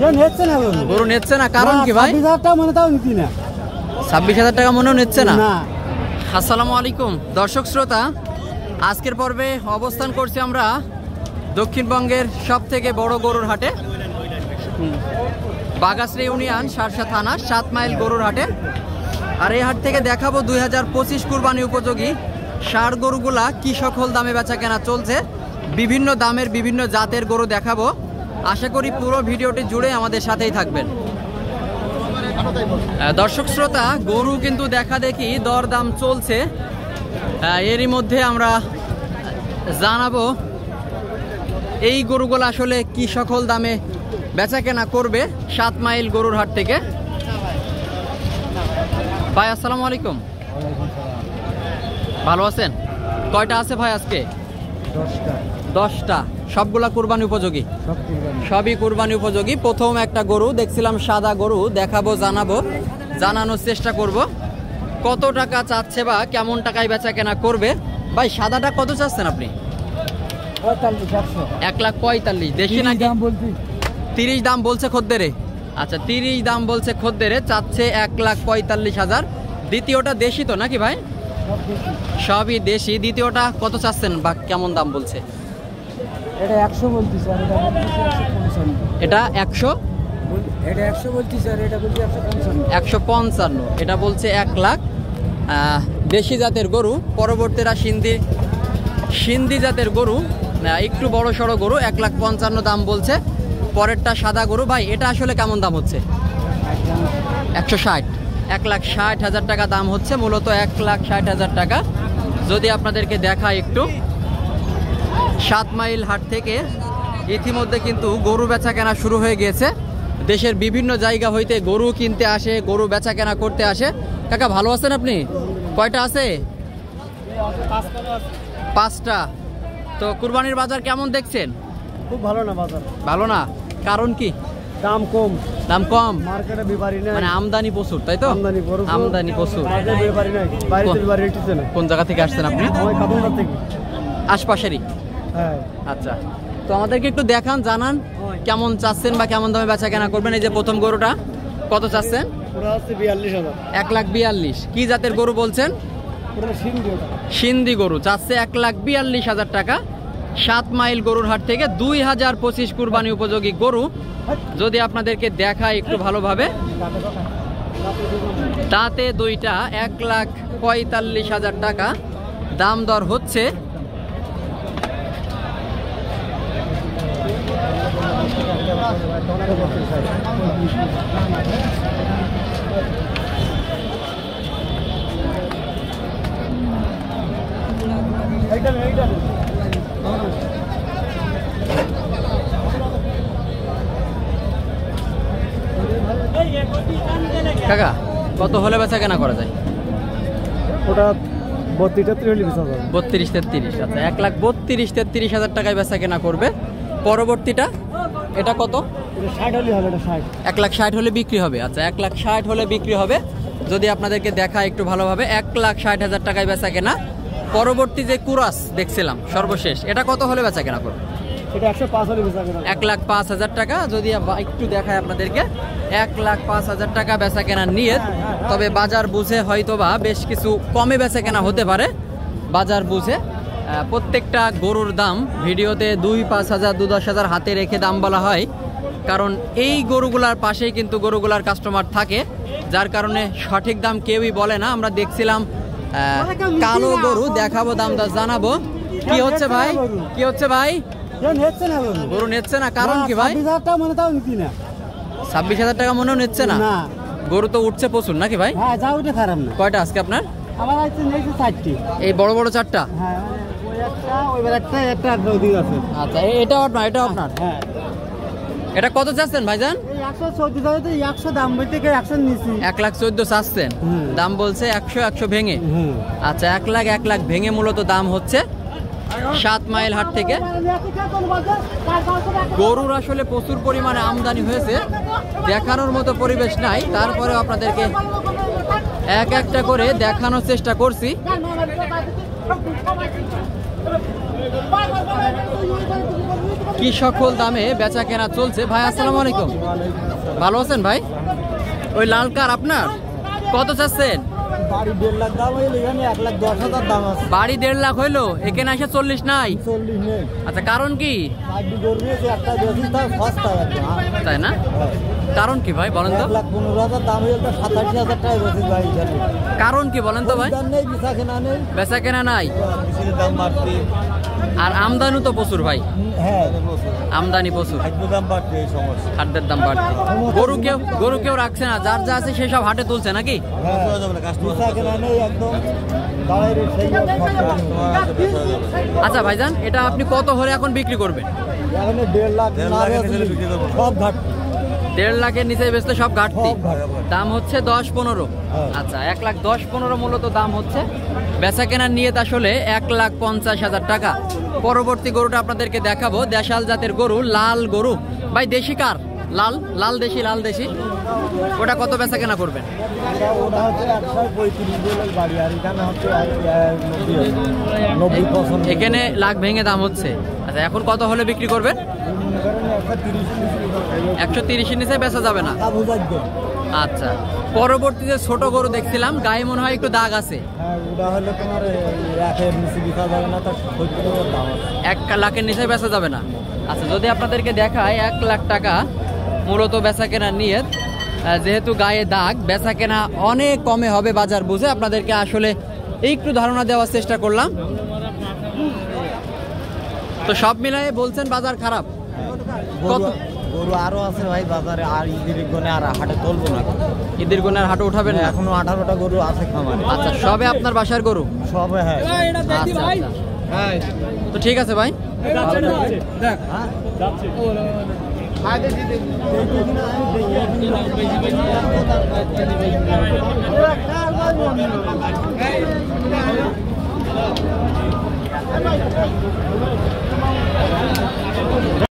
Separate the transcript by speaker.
Speaker 1: গরু নিচ্ছে না, কারণ কি ভাই? 26,000 টাকা মনেও নিচ্ছে না। আসসালামু আলাইকুম দর্শক শ্রোতা, আজকের পর্বে অবস্থান করছি আমরা দক্ষিণবঙ্গের সব থেকে বড় গরুর হাটে, বাগাসরা ইউনিয়ন শার্শা থানা 7 মাইল গরুর হাটে। আর এই হাট থেকে দেখাবো 2025 কুরবানি উপযোগী ষাঁড় গরুগুলা কি সকল দামে বেচা কেনা চলছে, বিভিন্ন দামের বিভিন্ন জাতের গরু দেখাবো। আশা করি পুরো ভিডিওটি জুড়ে আমাদের সাথেই থাকবেন। দর্শক শ্রোতা, গরু কিন্তু দেখা দেখি দরদাম চলছে, এরই মধ্যে আমরা জানাবো এই গরুগুলো আসলে কি সকল দামে বেচা কেনা করবে 7 মাইল গরুর হাট থেকে। ভাই আসসালামু আলাইকুম, ভালো আছেন? কয়টা আছে ভাই আজকে? 10টা। সবগুলা কুরবানি উপযোগী? সবই কুরবানি উপযোগী। প্রথম একটা গরু দেখছিলাম, সাদা গরু, দেখাবো, জানানোর চেষ্টা করব কত টাকা চাচ্ছে বা কেমন টাকায় বেচা কেনা করবে। ভাই সাদাটা কত চাচ্ছেন আপনি? 1,45,000। দেশি নাকি? 30 দাম বলছে খদ্দেরে। আচ্ছা, 30 দাম বলছে খদ্দেরে, চাচ্ছে 1,45,000। দ্বিতীয়টা দেশি তো নাকি ভাই? সবই দেশি। দ্বিতীয়টা কত চাচ্ছেন বা কেমন দাম বলছে?
Speaker 2: এটা 100 বলতেছে, আর এটা বলতেছে 155।
Speaker 1: এটা 100,
Speaker 2: এটা 100 বলতেছে, আর এটা বলছে
Speaker 1: 155। এটা বলছে 1 লাখ। দেশি জাতের গরু। পরবর্তীরা সিন্ধি জাতের গরু, একটু বড় সড়ো গরু, 1,55,000 দাম বলছে। পরেরটা সাদা গরু। ভাই এটা আসলে কেমন দাম হচ্ছে? 160। 1,60,000 টাকা দাম হচ্ছে, মূলত 1,60,000 টাকা। যদি আপনাদেরকে দেখায় একটু, 7 মাইল হাট থেকে ইতিমধ্যে কিন্তু গরু বেচা কেনা শুরু হয়ে গিয়েছে। দেশের বিভিন্ন জায়গা হইতে গরু কিনতে আসে, গরু বেচা কেনা করতে আসে। কাকা ভালো আছেন আপনি? কয়টা আছে? 5টা। তো কুরবানির বাজার কেমন দেখছেন?
Speaker 2: খুব ভালো না বাজার।
Speaker 1: ভালো না, কারণ কি?
Speaker 2: দাম কম।
Speaker 1: দাম কম
Speaker 2: মার্কেটে ব্যাপারী নাই,
Speaker 1: মানে আমদানি প্রচুর, তাই তো? আমদানি প্রচুর।
Speaker 2: ব্যাপারী নাই, বাইরে থেকে ব্যাপারী এসেছে না।
Speaker 1: কোন জায়গা থেকে আসছেন আপনি?
Speaker 2: ওই কাপুরবাড়ি থেকে।
Speaker 1: আশপাশেরই?
Speaker 2: হ্যাঁ।
Speaker 1: আচ্ছা, তো আমাদেরকে একটু দেখান, জানান কেমন চাচ্ছেন বা কেমন দামে বেচা কেনা করবেন। এই যে প্রথম গরুটা কত চাচ্ছেন?
Speaker 2: পুরো আছে 42,000।
Speaker 1: 1,42,000। কি জাতের গরু বলছেন? সিন্ধি গরু। চাচ্ছে 1,42,000 টাকা। 7 মাইল গরুর হাট থেকে 2025 কুরবানি উপযোগী গরু যদি আপনাদেরকে দেখায় একটু ভালোভাবে, তাতে দুইটা 1,45,000 টাকা দাম দর হচ্ছে। কাকা কত হলে বেচা কেনা করা যায়?
Speaker 2: ওটা 32-33 হলে বেচা যাবে।
Speaker 1: 32-33। আচ্ছা, 1,32,000-33,000 টাকায় বেচা কেনা করবে। পরবর্তীটা এটা কত?
Speaker 2: 60 হলে হবে। এটা 60।
Speaker 1: 1,60,000 হলে বিক্রি হবে। আচ্ছা, 1,60,000 হলে বিক্রি হবে। যদি আপনাদেরকে দেখায় একটু ভালোভাবে, 1,60,000 টাকায় বেচা কেনা। পরবর্তী যে কুরাস দেখছিলাম সর্বশেষ, এটা কত হলে বেচা কেনা করবে?
Speaker 2: এটা 105 হলে বেচা কেনা।
Speaker 1: 1,05,000 টাকা। যদি একটু দেখায় আপনাদেরকে, 1,05,000 টাকা বেচা কেনা নিয়ে, তবে বাজার বুঝে হয়তোবা বেশ কিছু কমে বেচা কেনা হতে পারে। বাজার বুঝে প্রত্যেকটা গরুর দাম ভিডিওতে 2-5,000, 2-10,000 হাতে রেখে দাম বলা হয়, কারণ এই গরুগুলার পাশেই কিন্তু গরুগুলার কাস্টমার থাকে, যার কারণে সঠিক দাম কেউই বলে না। আমরা দেখছিলাম কালো গরু, দেখাবো, দাম দর জানাবো। কি হচ্ছে ভাই? কি হচ্ছে ভাই? গরু নিচ্ছে না, কারণ কি ভাই? 26,000 টাকা মনেও নিচ্ছে না। গরু তো উঠছে প্রচুর নাকি ভাই?
Speaker 2: হ্যাঁ, যা উঠে খারাপ না।
Speaker 1: কয়টা আজকে আপনার?
Speaker 2: আমার আছে 4টি।
Speaker 1: এই বড় বড় 4টা?
Speaker 2: হ্যাঁ, ওই একটা, ওইবার একটা, একটা ওদিকে আছে।
Speaker 1: আচ্ছা, এটাও আপনার? এটাও আপনার?
Speaker 2: হ্যাঁ।
Speaker 1: এটা কত চাচ্ছেন ভাইজান?
Speaker 2: 114 দাম বলতে 100 নিছি।
Speaker 1: 1,14,000 চাচ্ছেন, দাম বলছে 100 ভেঙে। আচ্ছা, 1 লাখ ভেঙে মূলত দাম হচ্ছে 7 মাইল হাট থেকে। গরুর আসলে প্রচুর পরিমাণে আমদানি হয়েছে, দেখানোর মতো পরিবেশ নাই, তারপরেও আপনাদেরকে এক একটা করে দেখানোর চেষ্টা করছি। কি সকল দামে বেচা কেনা চলছে। ভাই আসসালামু আলাইকুম, ভালো আছেন ভাই? ওই লাল কার আপনার কত চাচ্ছেন?
Speaker 2: বাড়ি 1.5 লাখ দাম হইলে এখানে 1,10,000 দাম আছে।
Speaker 1: বাড়ি 1.5 লাখ হইলো, এখানে আসে 40 নাই।
Speaker 2: 40 নেই।
Speaker 1: আচ্ছা, কারণ কি?
Speaker 2: বাড়ি গরমিয়েছে একটা বেশি তার সস্তা একদম।
Speaker 1: তাই না? কারণ কি ভাই বলেন তো?
Speaker 2: 1,15,000 দাম হইলে 87,000 টাকা বেশি ভাই জানি।
Speaker 1: কারণ কি বলেন তো ভাই?
Speaker 2: দাম নেই, বেচা কেনা নেই।
Speaker 1: বেচা কেনা নাই,
Speaker 2: বেশির দাম বাড়ছে।
Speaker 1: আর আমদানি তো প্রচুর ভাই।
Speaker 2: হ্যাঁ,
Speaker 1: আমদানি প্রচুর,
Speaker 2: খাদ্য দাম বাড়ছে, এই সমস্যা।
Speaker 1: খাদ্যের দাম বাড়ছে। গরু কেউ রাখছে না, যার যা আছে সেই সব হাটে তুলছে নাকি?
Speaker 2: বেচা কেনা নেই একদম। দাঁড়াই রে সেই
Speaker 1: আচ্ছা ভাইজান, এটা আপনি কত হলে এখন বিক্রি করবেন?
Speaker 2: এখন 1.5 লাখ সব ঘাট।
Speaker 1: 1.5 লাখের নিচে বেচতে সব ঘাটতি।
Speaker 2: সব ঘাটতি।
Speaker 1: দাম হচ্ছে 10-15। আচ্ছা, 1,10,15 মূলত দাম হচ্ছে। বেচা কেনার নিয়ত আসলে 1,50,000 টাকা। পরবর্তী গরুটা আপনাদেরকে দেখাবো, দেশাল জাতের গরু, লাল গরু। ভাই দেশি কার? লাল দেশি। ওটা কত বেচা কেনা করবেন?
Speaker 2: ওটা হচ্ছে 135 বলে বাড়ি, আর এখানে হচ্ছে 90-95।
Speaker 1: এখানে লাখ ভেঙে দাম হচ্ছে। আচ্ছা, এখন কত হলে বিক্রি করবেন? 130 নিচে বেচা যাবে না। আচ্ছা, পরবর্তীতে ছোট গরু দেখছিলাম, গায়ে মনে হয় একটু দাগ আছে।
Speaker 2: ওটা হলে তোমার 1 নিচে বেচা যাবে না, তার 70 দাম আছে।
Speaker 1: 1 লাখের নিচে বেচা যাবে না। আচ্ছা, যদি আপনাদেরকে দেখায় 1 লাখ টাকা মূলত বেচা কেনার নিয়ত, যেহেতু গায়ে দাগ, বেচা কেনা অনেক কমে হবে বাজার বুঝে। আপনাদেরকে আসলে একটু ধারণা দেওয়ার চেষ্টা করলাম। তো সব মিলাই বলছেন বাজার খারাপ। কত
Speaker 2: গরু আরো আছে ভাই বাজারে, আর ঈদের গনে আর হাটে তুলবো না।
Speaker 1: ঈদের গনে আর হাটে উঠাবেন না?
Speaker 2: এখনো 18টা গরু আছে খামারে।
Speaker 1: আচ্ছা, সবে আপনার বাসার গরু?
Speaker 2: সবে। হ্যাঁ,
Speaker 1: তো ঠিক আছে ভাই,